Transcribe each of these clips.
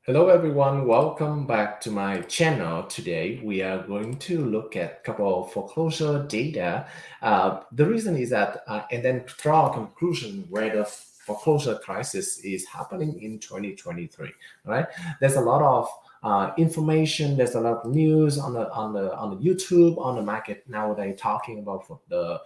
Hello everyone, welcome back to my channel. Today we are going to look at a couple of foreclosure data. The reason is that, and then draw a conclusion where the foreclosure crisis is happening in 2023. Right? There's a lot of information. There's a lot of news on the YouTube on the market nowadays talking about the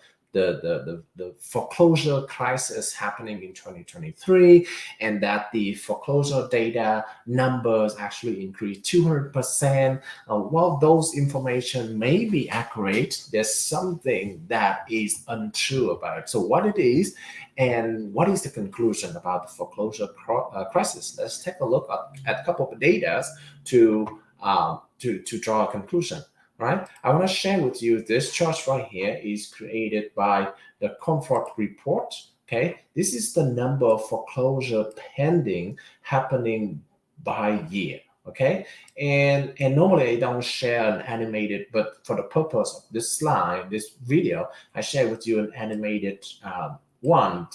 foreclosure crisis happening in 2023, and that the foreclosure data numbers actually increased 200%. While those information may be accurate, there's something that is untrue about it. So what it is and what is the conclusion about the foreclosure crisis? Let's take a look at a couple of data to draw a conclusion. Right? I want to share with you this chart right here is created by the Comfort Report. Okay, this is the number of foreclosure pending happening by year. Okay, and normally I don't share an animated, but for the purpose of this slide, this video, I share with you an animated one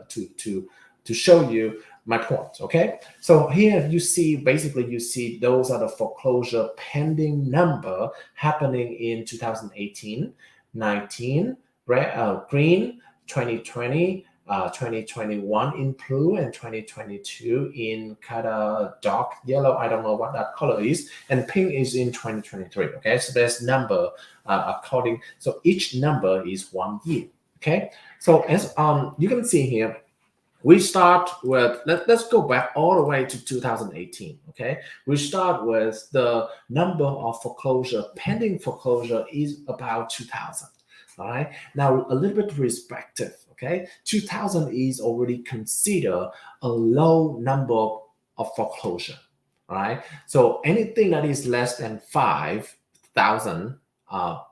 to show you my point. Okay, so here you see, basically you see those are the foreclosure pending number happening in 2018, 19, green, 2020, 2021 in blue, and 2022 in kind of dark yellow. I don't know what that color is, and pink is in 2023. Okay, so there's number according. So each number is 1 year. Okay, so as you can see here, we start with, let's go back all the way to 2018. Okay, we start with the number of foreclosure pending foreclosure is about 2000. All right, now a little bit perspective. Okay, 2000 is already considered a low number of foreclosure. All right, so anything that is less than 5,000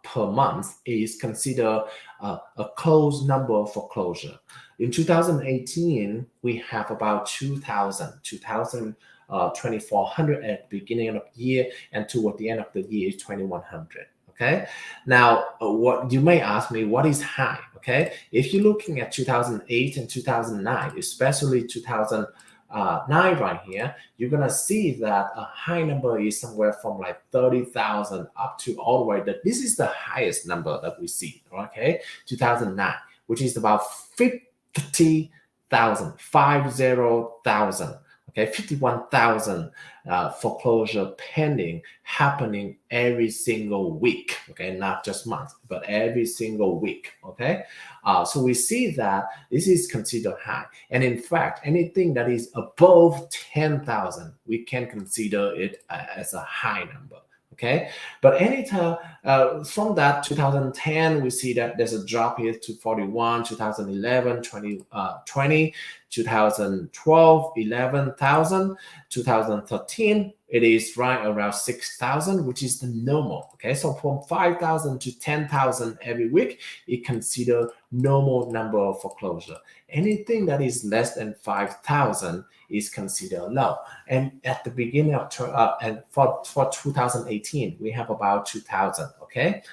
per month is considered a close number of foreclosure. In 2018, we have about 2,000, 2,400 at the beginning of the year, and toward the end of the year is 2,100. Okay. Now, what you may ask me, what is high? Okay. If you're looking at 2008 and 2009, especially 2009 right here, you're gonna see that a high number is somewhere from like 30,000 up to all the way. That this is the highest number that we see. Okay, 2009, which is about 50,000, 50,000. Okay, 51,000 foreclosure pending happening every single week. Okay, not just month, but every single week. Okay, so we see that this is considered high, and in fact, anything that is above 10,000, we can consider it as a high number. Okay, but anytime from that 2010, we see that there's a drop here to 41, 2011, 20, 2012, 11,000, 2013, it is right around 6,000, which is the normal. Okay, so from 5,000 to 10,000 every week, it considered normal number of foreclosure. Anything that is less than 5,000 is considered low. And at the beginning of and for 2018, we have about 2,000. Okay,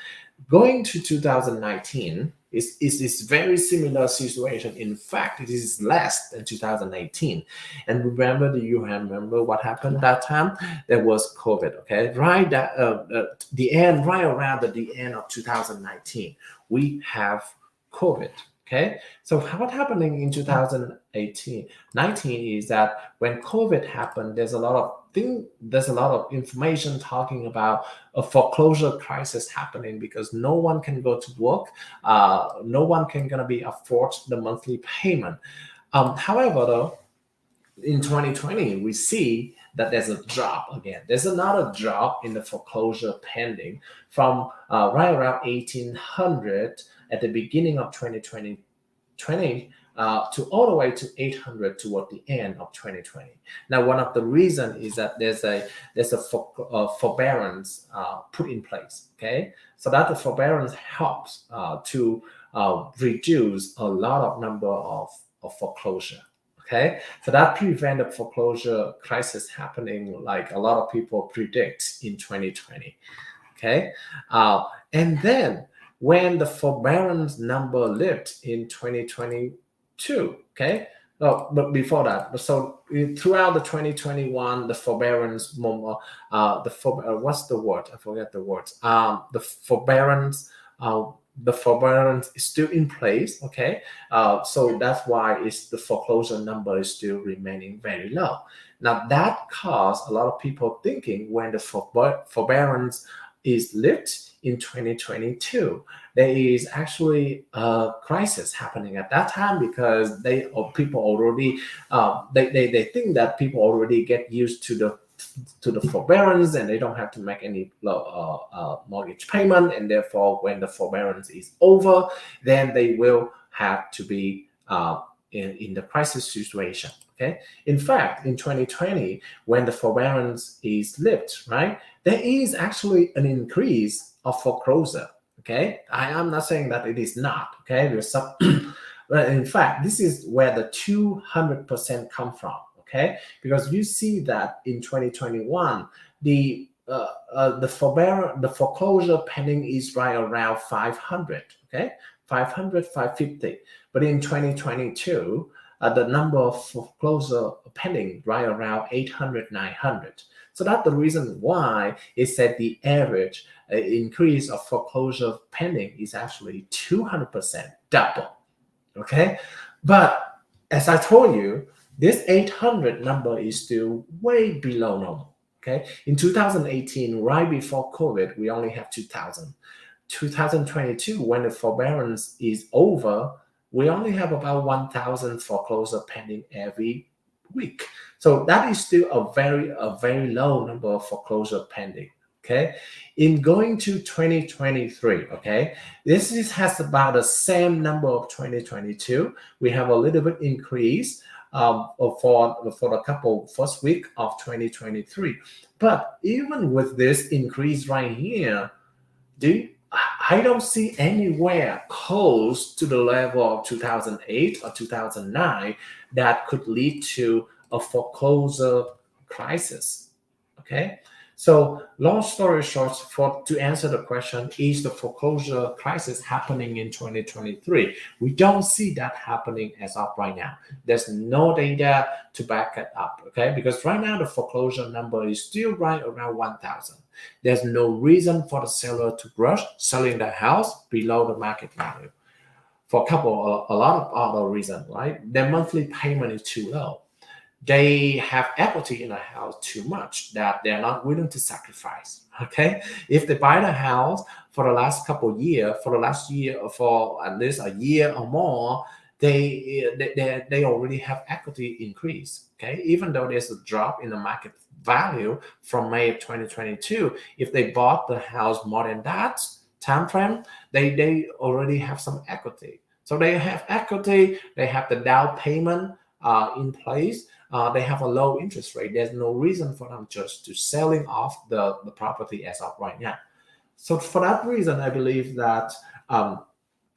going to 2019 is very similar situation. In fact, it is less than 2018. And remember, do you remember what happened that time? There was COVID. Okay, right at the end, right around the end of 2019, we have COVID. Okay, so what happening in 2018, 19 is that when COVID happened, there's a lot of information talking about a foreclosure crisis happening because no one can go to work, no one can gonna be afford the monthly payment. However, though, in 2020, we see that there's a drop again. There's another drop in the foreclosure pending from right around 1,800 at the beginning of 2020 to all the way to 800 toward the end of 2020. Now, one of the reasons is that there's a forbearance put in place. Okay, so that the forbearance helps to reduce a lot of number of foreclosure. Okay, so that prevent the foreclosure crisis happening like a lot of people predict in 2020. Okay, and then when the forbearance number lived in 2022, okay, Oh, but before that, so throughout the 2021, the forbearance, what's the word? I forget the words. Uh, the forbearance is still in place. Okay, so that's why it's the foreclosure number is still remaining very low. Now that caused a lot of people thinking when the forbearance is lifted in 2022, there is actually a crisis happening at that time because they or people already they think that people already get used to the forbearance and they don't have to make any mortgage payment, and therefore when the forbearance is over, then they will have to be in the crisis situation. Okay, in fact, in 2020, when the forbearance is lifted, right, there is actually an increase of foreclosure. Okay, I am not saying that it is not. Okay, there's some, but in fact, this is where the 200% come from. Okay, because you see that in 2021, the foreclosure pending is right around 500. Okay, 500, 550. But in 2022, the number of foreclosure pending right around 800, 900. So that's the reason why it said the average increase of foreclosure pending is actually 200%, double. Okay, but as I told you, this 800 number is still way below normal. Okay, in 2018, right before COVID, we only have 2,000. 2022, when the forbearance is over, we only have about 1,000 foreclosure pending every week. So that is still a very low number of foreclosure pending. Okay, in going to 2023, okay, has about the same number of 2022. We have a little bit increase for the couple first week of 2023. But even with this increase right here, I don't see anywhere close to the level of 2008 or 2009 that could lead to a foreclosure crisis. Okay, so long story short, to answer the question, is the foreclosure crisis happening in 2023? We don't see that happening as of right now. There's no data to back it up. Okay, because right now the foreclosure number is still right around 1,000. There's no reason for the seller to rush selling the house below the market value for a lot of other reasons, right? Their monthly payment is too low. They have equity in a house too much that they're not willing to sacrifice. Okay, if they buy the house for the last couple of years, for at least a year or more, they already have equity increase. Okay, even though there's a drop in the market value from May of 2022, if they bought the house more than that time frame, they already have some equity. So they have equity, they have the down payment in place. They have a low interest rate. There's no reason for them just to selling off the property as of right now. So for that reason, I believe that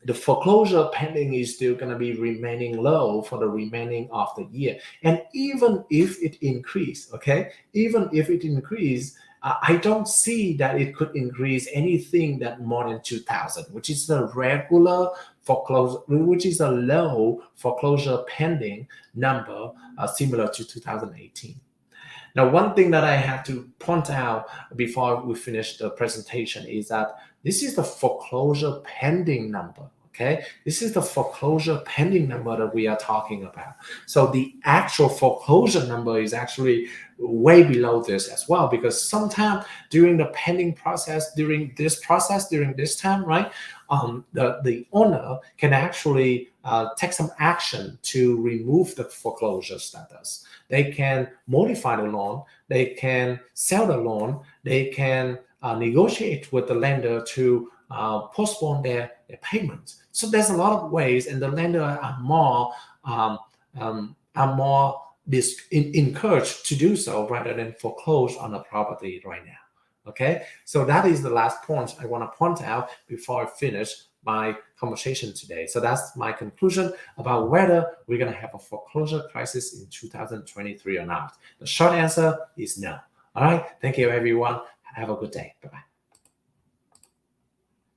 the foreclosure pending is still going to be remaining low for the remaining of the year. And even if it increase, okay, even if it increase, I don't see that it could increase anything that more than 2,000, which is the regular foreclosure, which is a low foreclosure pending number, similar to 2018. Now, one thing that I have to point out before we finish the presentation is that this is the foreclosure pending number. Okay, this is the foreclosure pending number that we are talking about. So the actual foreclosure number is actually way below this as well, because sometimes during the pending process, during this time, right, the owner can actually take some action to remove the foreclosure status. They can modify the loan, they can sell the loan, they can negotiate with the lender to postpone their payments. So there's a lot of ways, and the lender are more encouraged to do so rather than foreclose on the property right now. Okay, so that is the last point I want to point out before I finish my conversation today. So that's my conclusion about whether we're going to have a foreclosure crisis in 2023 or not. The short answer is no. All right, thank you everyone. Have a good day. Bye-bye.